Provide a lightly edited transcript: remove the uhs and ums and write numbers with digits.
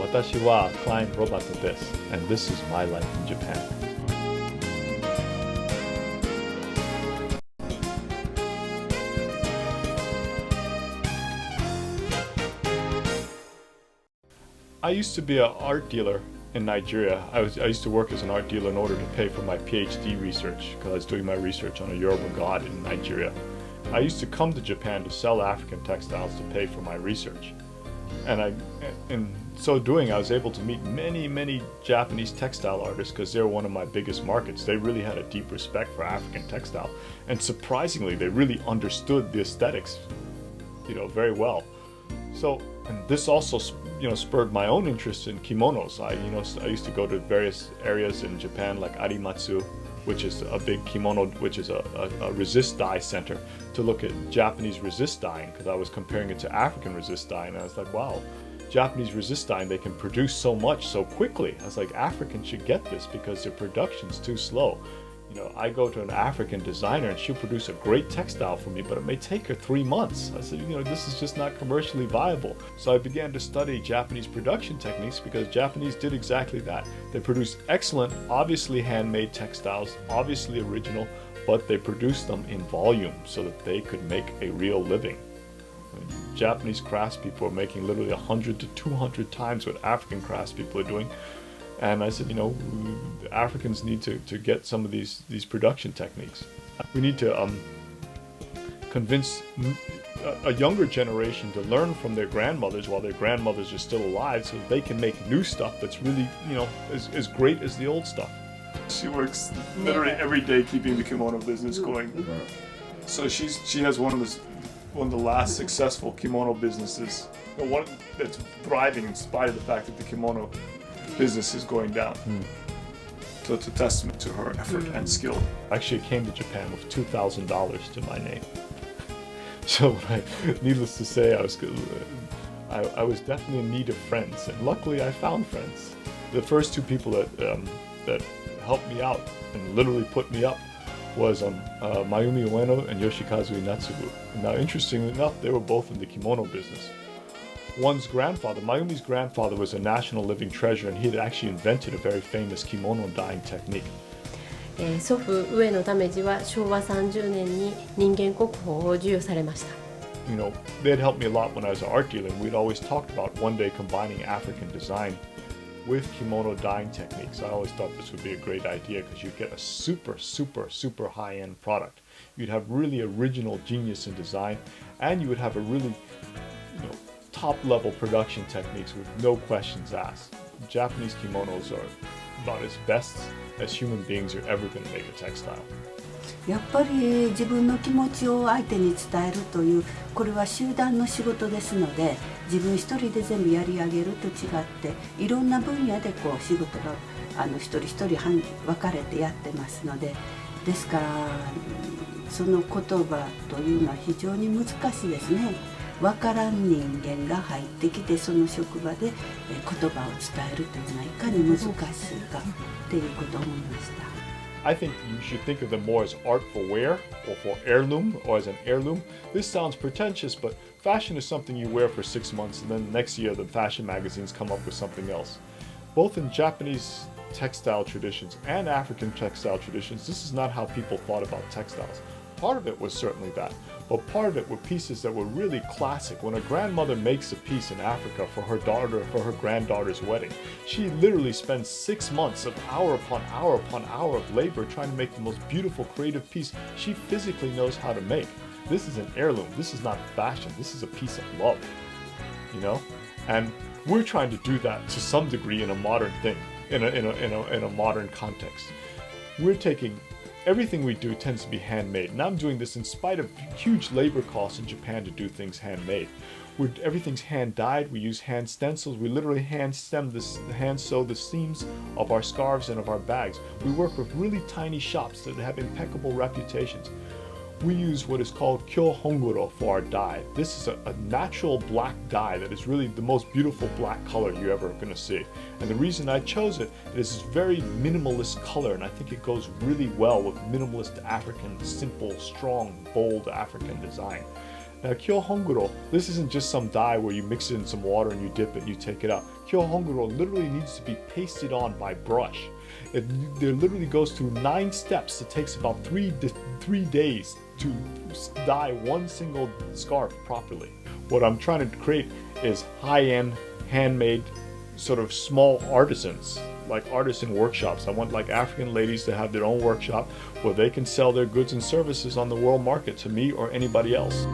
Watashi wa Clyne roboto desu, and this is my life in Japan. I used to be an art dealer in Nigeria. I used to work as an art dealer in order to pay for my PhD research because I was doing my research on a Yoruba god in Nigeria. I used to come to Japan to sell African textiles to pay for my research. And in so doing, I was able to meet many Japanese textile artists because they're one of my biggest markets. They really had a deep respect for African textile. And surprisingly, they really understood the aesthetics, very well. So, and this also, spurred my own interest in kimonos. I used to go to various areas in Japan like Arimatsu, which is a big kimono, which is a resist dye center, to look at Japanese resist dyeing because I was comparing it to African resist dyeing. And I was like, wow, Japanese resist dyeing, they can produce so much so quickly. I was like, Africans should get this because their production's too slow. I go to an African designer and she'll produce a great textile for me, but it may take her 3 months. I said, this is just not commercially viable. So I began to study Japanese production techniques because Japanese did exactly that. They produced excellent, obviously handmade textiles, obviously original, but they produced them in volume so that they could make a real living. Japanese craftspeople are making literally 100 to 200 times what African craftspeople are doing. And I said, Africans need to get some of these production techniques. We need to convince a younger generation to learn from their grandmothers while their grandmothers are still alive so that they can make new stuff that's really, as great as the old stuff. She works literally every day keeping the kimono business going. So she has one of the last successful kimono businesses, one that's thriving in spite of the fact that the kimono business is going down. So it's a testament to her effort and skill. Actually, I came to Japan with $2,000 to my name. So needless to say, I was definitely in need of friends, and luckily I found friends. The first two people that helped me out and literally put me up was Mayumi Ueno and Yoshikazu Inatsugu. Now, interestingly enough, they were both in the kimono business. One's grandfather, Mayumi's grandfather, was a national living treasure, and he had actually invented a very famous kimono dyeing technique. 祖父上野為治は昭和30年に人間国宝を授与されました。They had helped me a lot when I was an art dealer, and we'd always talked about one day combining African design with kimono dyeing techniques. I always thought this would be a great idea because you'd get a super high-end product. You'd have really original genius in design, and you would have a really, top-level production techniques with no questions asked. Japanese kimonos are about as best as human beings are ever going to make a textile. やっぱり自分の気持ちを相手に伝えるというこれは集団の仕事ですので、自分一人で全部やり上げると違っていろんな分野で仕事が一人一人分かれてやってますので、ですからその言葉というのは非常に難しいですね。分からん人間が入ってきてその職場で言葉を伝えるというのはいかに難しいかっていうことを思いました。I think you should think of them more as art for wear or for heirloom or as an heirloom. This sounds pretentious, but fashion is something you wear for 6 months and then next year the fashion magazines come up with something else. Both in Japanese textile traditions and African textile traditions, this is not how people thought about textiles. Part of it was certainly that, but part of it were pieces that were really classic. When a grandmother makes a piece in Africa for her daughter, for her granddaughter's wedding, she literally spends 6 months of hour upon hour upon hour of labor trying to make the most beautiful, creative piece she physically knows how to make. This is an heirloom. This is not fashion. This is a piece of love, And we're trying to do that to some degree in a modern thing, in a modern context. We're taking everything we do tends to be handmade, and I'm doing this in spite of huge labor costs in Japan to do things handmade. Everything's hand dyed. We use hand stencils. We literally hand sew the seams of our scarves and of our bags. We work with really tiny shops that have impeccable reputations. We use what is called kyo honguro for our dye. This is a natural black dye that is really the most beautiful black color you're ever going to see. And the reason I chose it is this very minimalist color, and I think it goes really well with minimalist African, simple, strong, bold African design. Now, kyohonguro, this isn't just some dye where you mix it in some water and you dip it and you take it out. Kyohonguro literally needs to be pasted on by brush. There literally goes through 9 steps. It takes about 3 days to dye one single scarf properly. What I'm trying to create is high-end, handmade, sort of small artisans, like artisan workshops. I want like African ladies to have their own workshop where they can sell their goods and services on the world market to me or anybody else.